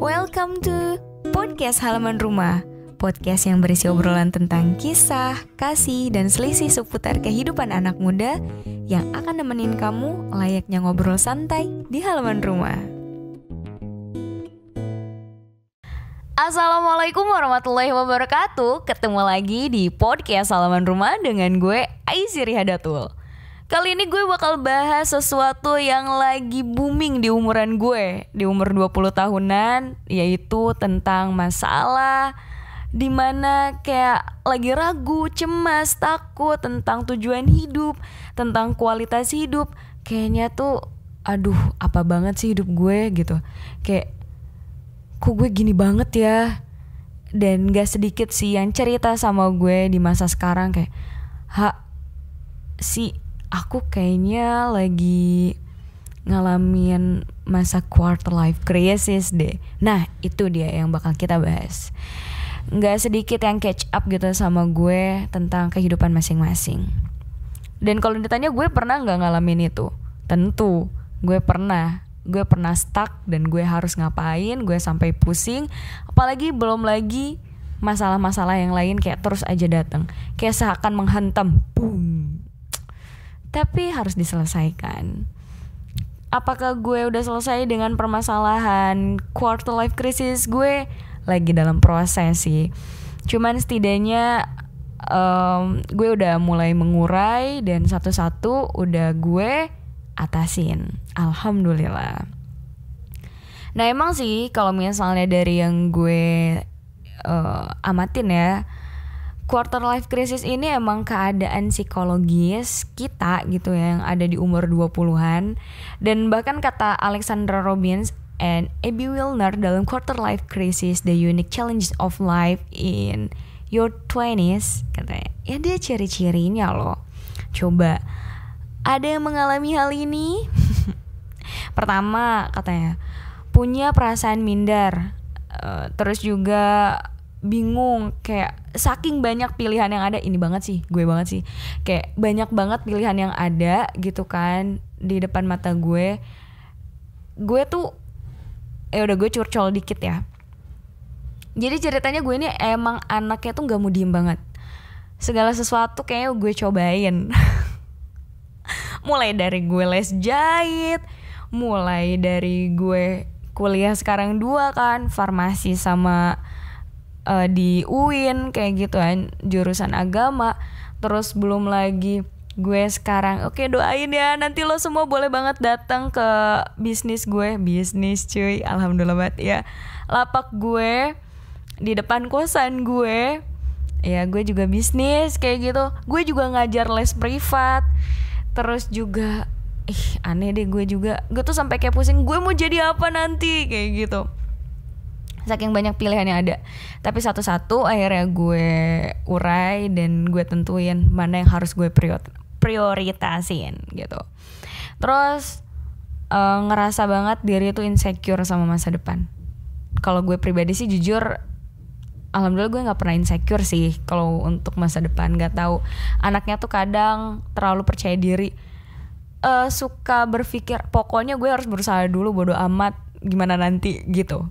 Welcome to Podcast Halaman Rumah. Podcast yang berisi obrolan tentang kisah, kasih, dan selisih seputar kehidupan anak muda yang akan nemenin kamu layaknya ngobrol santai di halaman rumah. Assalamualaikum warahmatullahi wabarakatuh. Ketemu lagi di Podcast Halaman Rumah dengan gue, Aisyri Hadatul. Kali ini gue bakal bahas sesuatu yang lagi booming di umuran gue, di umur 20 tahunan, yaitu tentang masalah dimana kayak lagi ragu, cemas, takut tentang tujuan hidup, tentang kualitas hidup. Kayaknya tuh, aduh apa banget sih hidup gue gitu. Kayak, kok gue gini banget ya. Dan gak sedikit sih yang cerita sama gue di masa sekarang kayak, aku kayaknya lagi ngalamin masa quarter life crisis deh. Nah itu dia yang bakal kita bahas. Gak sedikit yang catch up gitu sama gue tentang kehidupan masing-masing. Dan kalau ditanya gue pernah gak ngalamin itu? Tentu gue pernah. Gue pernah stuck dan gue harus ngapain, gue sampai pusing. Apalagi belum lagi masalah-masalah yang lain kayak terus aja datang, kayak seakan menghantam, boom. Tapi harus diselesaikan. Apakah gue udah selesai dengan permasalahan quarter life crisis? Gue lagi dalam proses sih. Cuman setidaknya gue udah mulai mengurai dan satu-satu udah gue atasin. Alhamdulillah. Nah emang sih kalau misalnya dari yang gue amatin ya, quarter life crisis ini emang keadaan psikologis kita gitu ya, yang ada di umur 20-an. Dan bahkan kata Alexandra Robbins and Abby Wilner dalam Quarter Life Crisis, The Unique Challenges of Life in Your 20s, katanya, ya dia ciri-cirinya loh. Coba, ada yang mengalami hal ini? Pertama katanya, punya perasaan minder, terus juga bingung, kayak saking banyak pilihan yang ada. Ini banget sih, gue banget sih, kayak banyak banget pilihan yang ada gitu kan di depan mata gue. Gue tuh udah gue curcol dikit ya. Jadi ceritanya gue ini emang anaknya tuh gak mau diem banget. Segala sesuatu kayaknya gue cobain. Mulai dari gue les jahit, mulai dari gue kuliah sekarang 2 kan, farmasi sama di UIN kayak gitu kan, jurusan agama. Terus belum lagi gue sekarang, oke doain ya, nanti lo semua boleh banget datang ke bisnis gue. Bisnis cuy, alhamdulillah banget ya. Lapak gue di depan kosan gue, ya gue juga bisnis kayak gitu. Gue juga ngajar les privat. Terus juga aneh deh, gue tuh sampai kayak pusing, gue mau jadi apa nanti kayak gitu. Saking banyak pilihan yang ada. Tapi satu-satu akhirnya gue urai dan gue tentuin mana yang harus gue prioritasin gitu. Terus ngerasa banget diri tuh insecure sama masa depan. Kalau gue pribadi sih jujur, alhamdulillah gue gak pernah insecure sih kalau untuk masa depan. Gak tahu, anaknya tuh kadang terlalu percaya diri, suka berpikir pokoknya gue harus berusaha dulu, bodo amat gimana nanti gitu.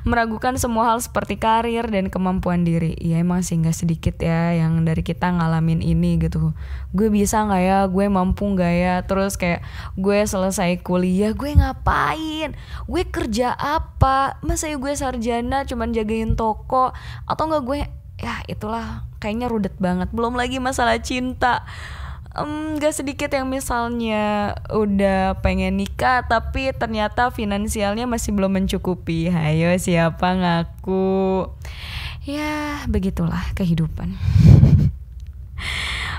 Meragukan semua hal seperti karir dan kemampuan diri. Ya emang sih gak sedikit ya yang dari kita ngalamin ini gitu. Gue bisa gak ya, gue mampu gak ya. Terus kayak gue selesai kuliah, gue ngapain, gue kerja apa, masa ya gue sarjana cuman jagain toko. Atau gak gue, ya itulah kayaknya rudet banget. Belum lagi masalah cinta. Gak sedikit yang misalnya udah pengen nikah tapi ternyata finansialnya masih belum mencukupi. Hayo siapa ngaku. Ya begitulah kehidupan.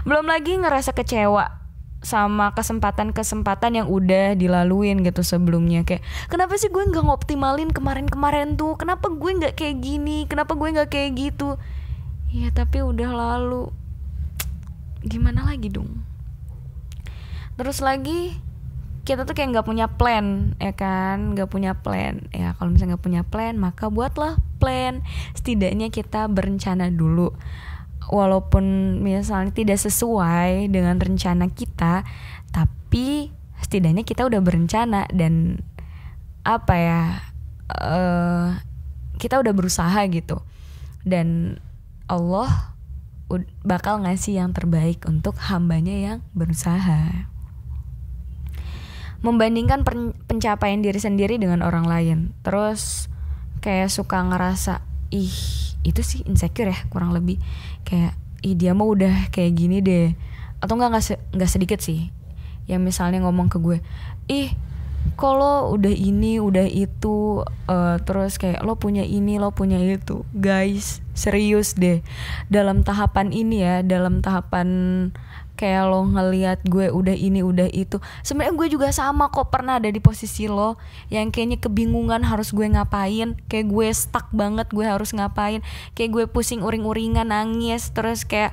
Belum lagi ngerasa kecewa sama kesempatan-kesempatan yang udah dilaluin gitu sebelumnya. Kayak kenapa sih gue gak ngoptimalin kemarin-kemarin tuh, kenapa gue gak kayak gini, kenapa gue gak kayak gitu. Ya tapi udah lalu, gimana lagi dong. Terus lagi kita tuh kayak gak punya plan, ya kan, gak punya plan. Ya kalau misalnya gak punya plan, maka buatlah plan. Setidaknya kita berencana dulu. Walaupun misalnya tidak sesuai dengan rencana kita, tapi setidaknya kita udah berencana. Dan apa ya, kita udah berusaha gitu, dan Allah bakal ngasih yang terbaik untuk hambanya yang berusaha. Membandingkan pencapaian diri sendiri dengan orang lain, terus kayak suka ngerasa itu sih insecure ya, kurang lebih kayak dia mah udah kayak gini deh. Atau nggak sedikit sih yang misalnya ngomong ke gue, kalau udah ini udah itu, terus kayak lo punya ini lo punya itu. Guys, serius deh, dalam tahapan ini ya, dalam tahapan kayak lo ngelihat gue udah ini udah itu, sebenarnya gue juga sama kok, pernah ada di posisi lo yang kayaknya kebingungan harus gue ngapain, kayak gue stuck banget gue harus ngapain, kayak gue pusing uring-uringan nangis, terus kayak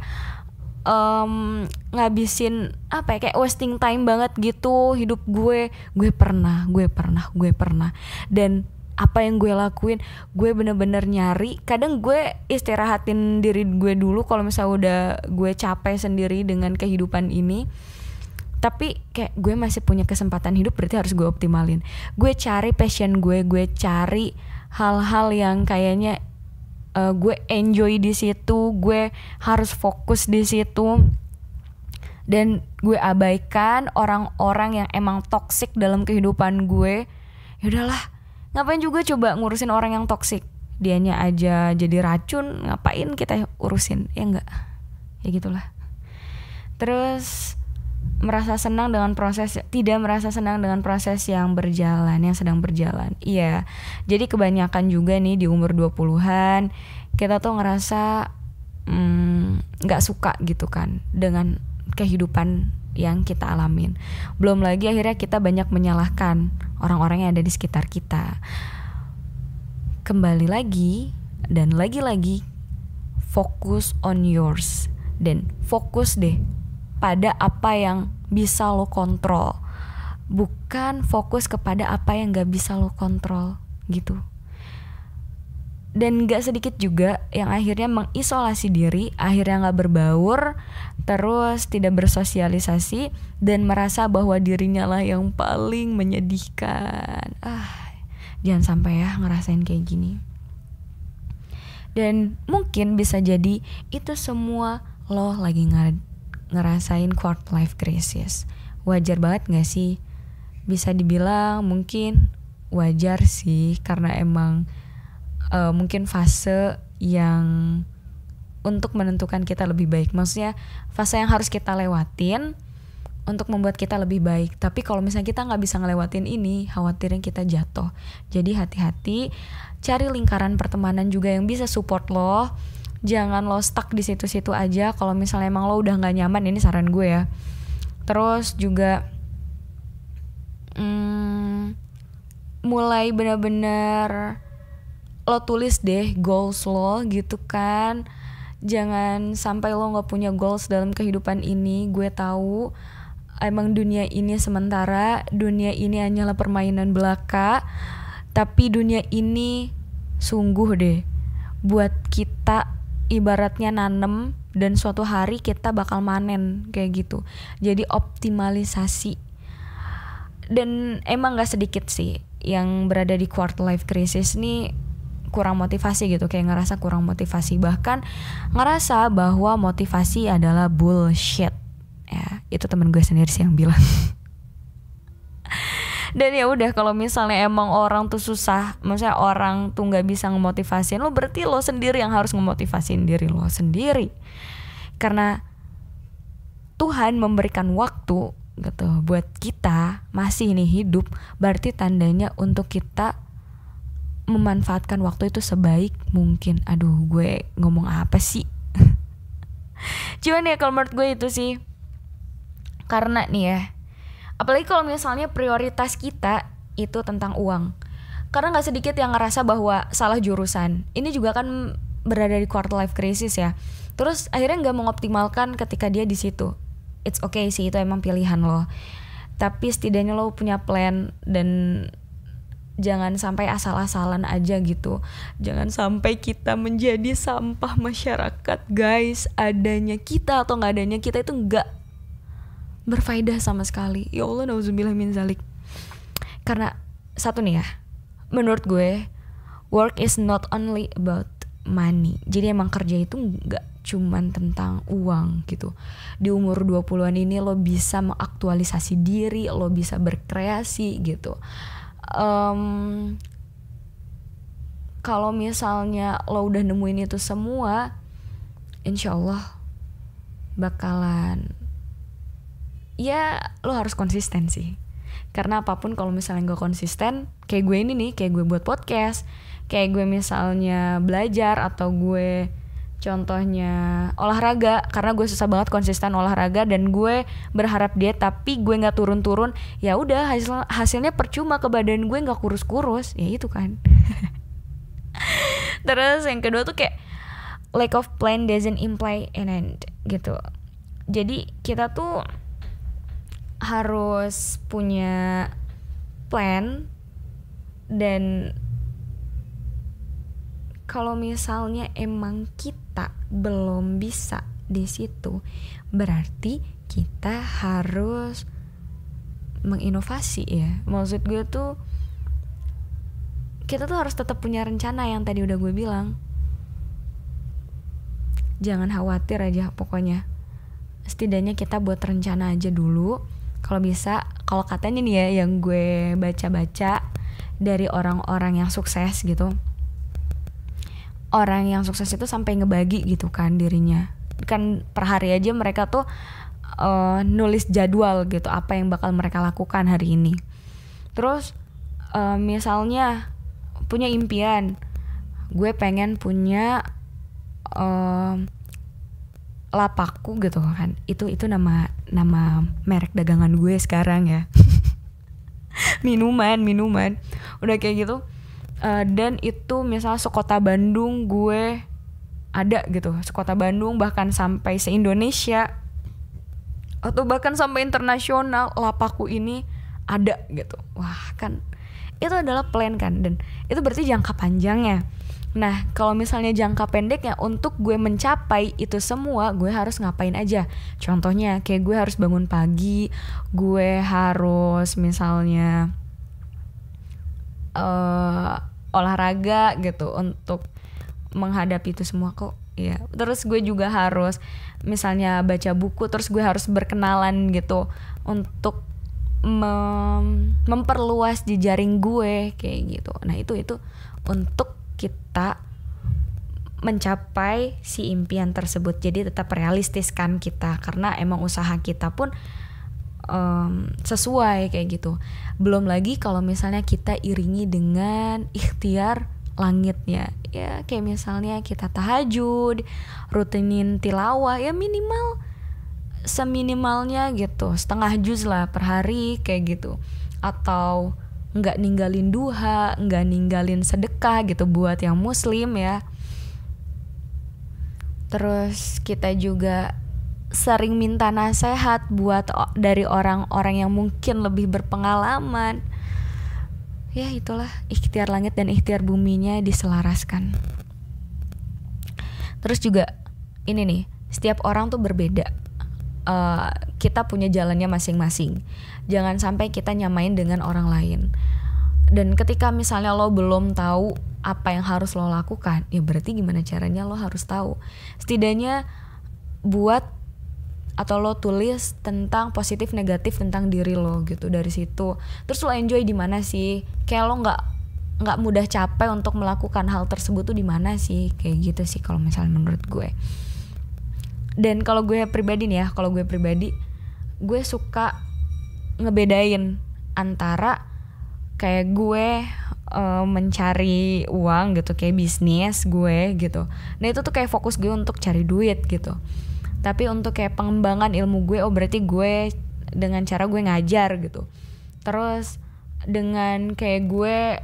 ngabisin apa ya, kayak wasting time banget gitu hidup gue pernah. Dan apa yang gue lakuin, gue bener-bener nyari, kadang gue istirahatin diri gue dulu kalau misalnya udah gue capek sendiri dengan kehidupan ini, tapi kayak gue masih punya kesempatan hidup, berarti harus gue optimalin. Gue cari passion gue cari hal-hal yang kayaknya gue enjoy di situ, gue harus fokus di situ, dan gue abaikan orang-orang yang emang toksik dalam kehidupan gue. Ya udahlah, ngapain juga coba ngurusin orang yang toksik, dianya aja jadi racun, ngapain kita urusin, ya enggak, ya gitulah. Terus merasa senang dengan proses, tidak merasa senang dengan proses yang sedang berjalan. Iya, jadi kebanyakan juga nih di umur 20-an kita tuh ngerasa gak suka gitu kan dengan kehidupan yang kita alamin. Belum lagi akhirnya kita banyak menyalahkan orang-orang yang ada di sekitar kita. Kembali lagi dan lagi-lagi, fokus on yours, dan fokus deh pada apa yang bisa lo kontrol, bukan fokus kepada apa yang gak bisa lo kontrol gitu. Dan gak sedikit juga yang akhirnya mengisolasi diri, akhirnya gak berbaur, terus tidak bersosialisasi, dan merasa bahwa dirinya lah yang paling menyedihkan. Jangan sampai ya ngerasain kayak gini. Dan mungkin bisa jadi itu semua lo lagi ngerasain quarter life crisis. Wajar banget gak sih? Bisa dibilang mungkin wajar sih, karena emang mungkin fase yang untuk menentukan kita lebih baik. Maksudnya fase yang harus kita lewatin untuk membuat kita lebih baik. Tapi kalau misalnya kita gak bisa ngelewatin ini, khawatirnya kita jatuh. Jadi hati-hati, cari lingkaran pertemanan juga yang bisa support lo. Jangan lo stuck di situ-situ aja. Kalau misalnya emang lo udah gak nyaman, ini saran gue ya. Terus juga mulai benar-benar lo tulis deh goals lo gitu kan. Jangan sampai lo gak punya goals dalam kehidupan ini. Gue tahu emang dunia ini sementara, dunia ini hanyalah permainan belaka, tapi dunia ini sungguh deh buat kita ibaratnya nanem, dan suatu hari kita bakal manen kayak gitu. Jadi optimalisasi. Dan emang gak sedikit sih yang berada di quarter life crisis nih kurang motivasi gitu, kayak ngerasa kurang motivasi, bahkan ngerasa bahwa motivasi adalah bullshit. Ya, itu temen gue sendiri sih yang bilang. Dan ya udah, kalau misalnya emang orang tuh susah, maksudnya orang tuh nggak bisa ngemotivasin lo, berarti lo sendiri yang harus ngemotivasin diri lo sendiri. Karena Tuhan memberikan waktu gitu buat kita masih nih hidup, berarti tandanya untuk kita memanfaatkan waktu itu sebaik mungkin. Aduh, gue ngomong apa sih? Cuman ya kalau menurut gue itu sih, karena nih ya, apalagi kalau misalnya prioritas kita itu tentang uang. Karena gak sedikit yang ngerasa bahwa salah jurusan. Ini juga kan berada di quarter life crisis ya. Terus akhirnya gak mengoptimalkan ketika dia di situ. It's okay sih, itu emang pilihan lo. Tapi setidaknya lo punya plan, dan jangan sampai asal-asalan aja gitu. Jangan sampai kita menjadi sampah masyarakat, guys. Adanya kita atau gak adanya kita itu gak berfaedah sama sekali. Ya Allah, nauzubillah min zalik. Karena satu nih ya, menurut gue work is not only about money. Jadi emang kerja itu gak cuman tentang uang gitu. Di umur 20-an ini lo bisa mengaktualisasi diri, lo bisa berkreasi gitu. Kalau misalnya lo udah nemuin itu semua, insya Allah bakalan, ya lo harus konsisten sih. Karena apapun kalau misalnya gak konsisten, kayak gue ini nih, kayak gue buat podcast, kayak gue misalnya belajar, atau gue contohnya olahraga, karena gue susah banget konsisten olahraga dan gue berharap diet tapi gue nggak turun-turun, ya udah hasilnya percuma ke badan gue nggak kurus-kurus, ya itu kan. Terus yang kedua tuh kayak lack of plan doesn't imply an end gitu. Jadi kita tuh harus punya plan, dan kalau misalnya emang kita belum bisa di situ, berarti kita harus menginovasi ya. Maksud gue tuh kita tuh harus tetap punya rencana yang tadi udah gue bilang. Jangan khawatir aja pokoknya. Setidaknya kita buat rencana aja dulu. Kalau bisa, kalau katanya nih ya yang gue baca-baca dari orang-orang yang sukses gitu. Orang yang sukses itu sampai ngebagi gitu kan dirinya. Kan per hari aja mereka tuh nulis jadwal gitu, apa yang bakal mereka lakukan hari ini. Terus misalnya punya impian, gue pengen punya lapakku gitu kan. Itu nama merek dagangan gue sekarang ya. minuman udah kayak gitu. Dan itu misalnya sekota Bandung gue ada gitu, sekota Bandung, bahkan sampai se-Indonesia atau bahkan sampai internasional lapakku ini ada gitu. Wah kan itu adalah plan kan, dan itu berarti jangka panjangnya. Nah kalau misalnya jangka pendeknya, untuk gue mencapai itu semua gue harus ngapain aja. Contohnya kayak gue harus bangun pagi, gue harus misalnya olahraga gitu untuk menghadapi itu semua kok ya. Terus gue juga harus misalnya baca buku, terus gue harus berkenalan gitu untuk memperluas jejaring gue kayak gitu. Nah itu untuk kita mencapai si impian tersebut. Jadi tetap realistis kan kita, karena emang usaha kita pun sesuai kayak gitu. Belum lagi kalau misalnya kita iringi dengan ikhtiar langitnya, ya kayak misalnya kita tahajud, rutinin tilawah, ya minimal seminimalnya gitu, setengah juz lah per hari kayak gitu. Atau nggak ninggalin duha, nggak ninggalin sedekah gitu buat yang muslim ya. Terus kita juga sering minta nasihat buat dari orang-orang yang mungkin lebih berpengalaman. Ya itulah, ikhtiar langit dan ikhtiar buminya diselaraskan. Terus juga ini nih, setiap orang tuh berbeda. Kita punya jalannya masing-masing. Jangan sampai kita nyamain dengan orang lain. Dan ketika misalnya lo belum tahu apa yang harus lo lakukan, ya berarti gimana caranya lo harus tahu. Setidaknya buat atau lo tulis tentang positif negatif tentang diri lo gitu dari situ. Terus lo enjoy di mana sih? Kayak lo nggak mudah capek untuk melakukan hal tersebut tuh di mana sih? Kayak gitu sih kalau misalnya menurut gue. Dan kalau gue pribadi nih ya, gue suka ngebedain antara kayak gue mencari uang gitu, kayak bisnis gue gitu. Nah itu tuh kayak fokus gue untuk cari duit gitu. Tapi untuk kayak pengembangan ilmu gue, berarti gue dengan cara gue ngajar gitu. Terus dengan kayak gue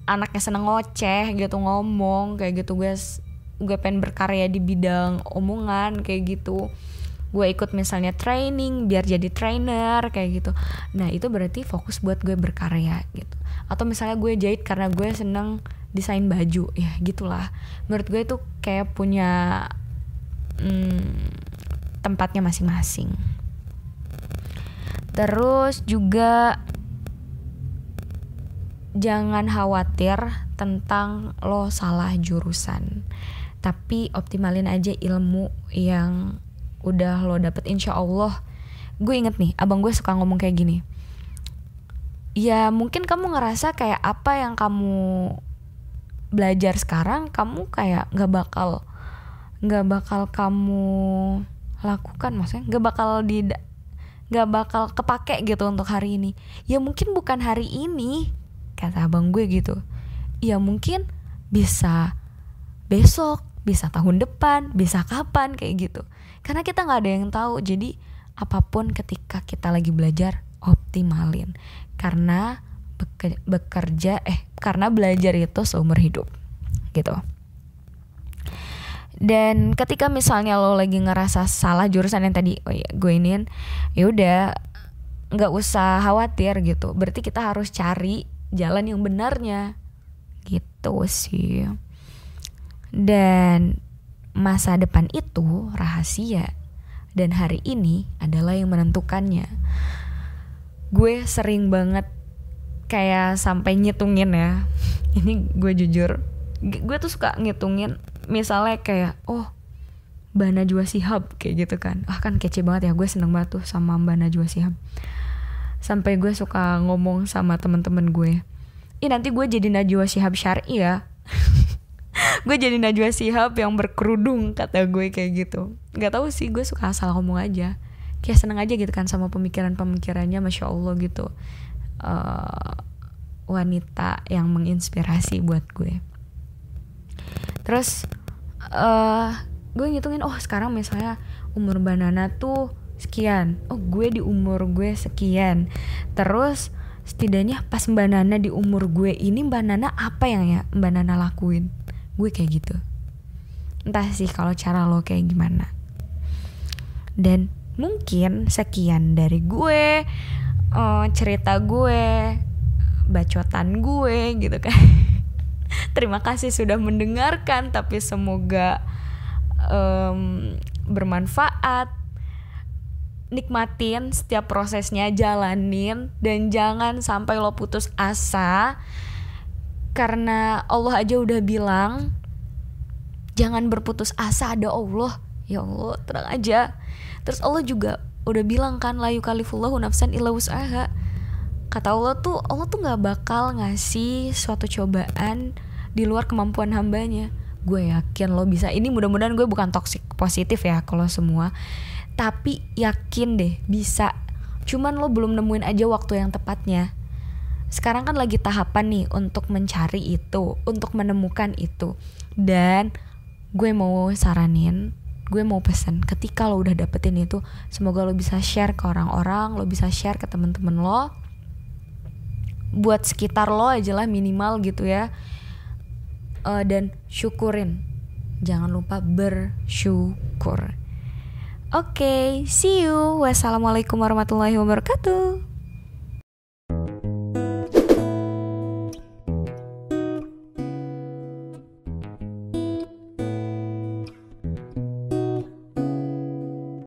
anaknya seneng ngoceh gitu, ngomong kayak gitu, gue pengen berkarya di bidang omongan kayak gitu. Gue ikut misalnya training biar jadi trainer kayak gitu. Nah itu berarti fokus buat gue berkarya gitu. Atau misalnya gue jahit karena gue seneng desain baju, ya gitulah. Menurut gue itu kayak punya tempatnya masing-masing. Terus juga jangan khawatir tentang lo salah jurusan, tapi optimalin aja ilmu yang udah lo dapet. Insya Allah, gue inget nih abang gue suka ngomong kayak gini, ya mungkin kamu ngerasa kayak apa yang kamu belajar sekarang kamu kayak nggak bakal kamu lakukan, maksudnya nggak bakal kepake gitu untuk hari ini. Ya mungkin bukan hari ini, kata abang gue gitu. Ya mungkin bisa besok, bisa tahun depan, bisa kapan, kayak gitu. Karena kita nggak ada yang tahu. Jadi apapun ketika kita lagi belajar, optimalin. Karena karena belajar itu seumur hidup gitu. Dan ketika misalnya lo lagi ngerasa salah jurusan yang tadi gue iniin, ya udah nggak usah khawatir gitu. Berarti kita harus cari jalan yang benarnya gitu sih. Dan masa depan itu rahasia, dan hari ini adalah yang menentukannya. Gue sering banget kayak sampai ngitungin ya. Ini gue jujur, gue tuh suka ngitungin. Misalnya kayak Mbak Najwa Shihab kayak gitu kan. Kan kece banget ya, gue seneng banget tuh sama Mbak Najwa Shihab. Sampai gue suka ngomong sama temen-temen gue, nanti gue jadi Najwa Shihab syar'i ya. Gue jadi Najwa Shihab yang berkerudung, kata gue kayak gitu. Gak tahu sih, gue suka asal ngomong aja. Kayak seneng aja gitu kan sama pemikiran-pemikirannya, Masya Allah gitu. Wanita yang menginspirasi buat gue. Terus gue ngitungin, sekarang misalnya umur Mbak Nana tuh sekian, gue di umur gue sekian. Terus setidaknya pas Mbak Nana di umur gue ini, Mbak Nana apa yang ya Mbak Nana lakuin. Gue kayak gitu. Entah sih kalau cara lo kayak gimana. Dan mungkin sekian dari gue, cerita gue, bacotan gue gitu kan. Terima kasih sudah mendengarkan, tapi semoga bermanfaat. Nikmatin setiap prosesnya, jalanin, dan jangan sampai lo putus asa. Karena Allah aja udah bilang jangan berputus asa, ada Allah. Ya Allah, tenang aja. Terus Allah juga udah bilang kan, la yukallifullahu nafsan illa wus'aha. Kata Allah tuh gak bakal ngasih suatu cobaan di luar kemampuan hambanya. Gue yakin lo bisa. Ini mudah-mudahan gue bukan toxic positif ya kalau semua, tapi yakin deh bisa. Cuman lo belum nemuin aja waktu yang tepatnya. Sekarang kan lagi tahapan nih untuk mencari itu, untuk menemukan itu. Dan gue mau saranin, gue mau pesan, ketika lo udah dapetin itu, semoga lo bisa share ke orang-orang, lo bisa share ke teman-teman lo, buat sekitar lo aja lah minimal gitu ya. Dan syukurin, jangan lupa bersyukur. Oke, see you. Wassalamualaikum warahmatullahi wabarakatuh.